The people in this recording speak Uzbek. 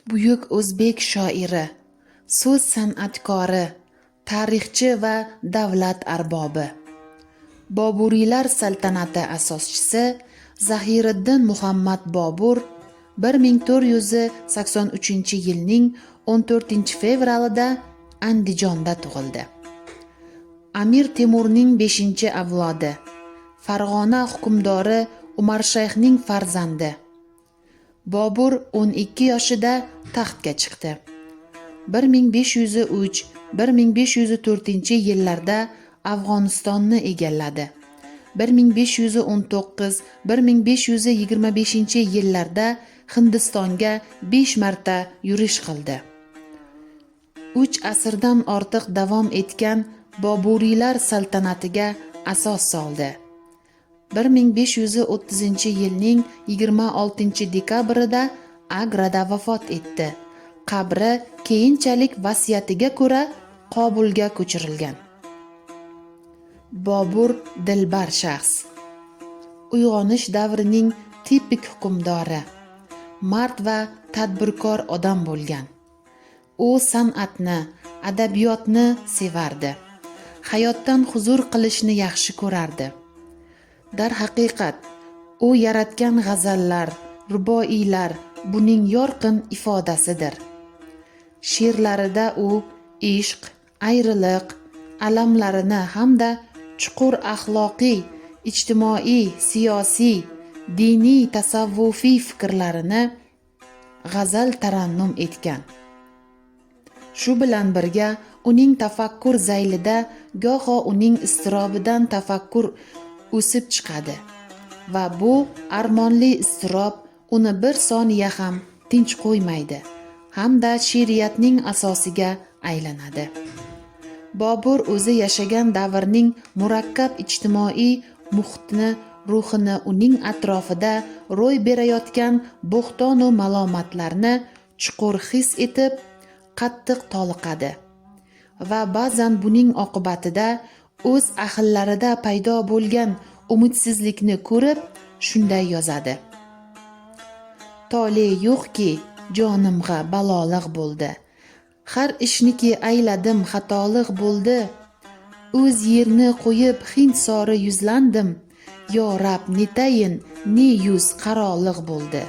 Buyuk o'zbek shoiri, so'z san'atkori, tarixchi va davlat arbobi. Boburiylar saltanati asoschisi Zahiriddin Muhammad Bobur 1483-yilning 14-fevralida Andijonda tug'ildi. Amir Temurning 5-avlodi, Farg'ona hukmdori Umarshayxning farzandi. Bobur 12 yoshida taxtga chiqdi. 1503-1504-yillarda Afg'onistonni egalladi. 1519-1525-yillarda Hindistonga 5 marta yurish qildi. 3 asrdan ortiq davom etgan Boburiylar saltanatiga asos soldi. 1530-yilning 26-dekabrida Agrada vafot etdi. Qabri keyinchalik vasiyatiga ko'ra Qobulga ko'chirilgan. Bobur dilbar shaxs. Uyg'onish davrining tipik hukmdori, mard va tadbirkor odam bo'lgan. U san'atni, adabiyotni sevardi. Hayotdan huzur qilishni yaxshi ko'rardi. Darhaqiqat, u yaratgan g'azallar, ruboiylar buning yorqin ifodasidir. She'rlarida u ishq, ayriliq, alamlarini hamda chuqur axloqiy, ijtimoiy, siyosiy, diniy, tasavvufiy fikrlarini g'azal tarannum etgan. Shu bilan birga uning tafakkur zaylida goho uning iztirobidan tafakkur o'sib chiqadi va bu armonli iztirob uni bir soniya ham tinch qo'ymaydi hamda she'riyatning asosiga aylanadi. Bobur o'zi yashagan davrning murakkab ijtimoiy muhitni, ruhini, uning atrofida ro'y berayotgan bo'xton va malomatlarni chuqur his etib, qattiq toliqadi va ba'zan buning oqibatida o'z ahillarida paydo bo'lgan umidsizlikni ko'rib shunday yozadi: Tole yo'qki jonimga baloliq bo'ldi. Har ishniki ayladim xatoliq bo'ldi. O'z yerni qo'yib Hind sori yuzlandim. Yo Rab netayin ne yuz qaroliq bo'ldi.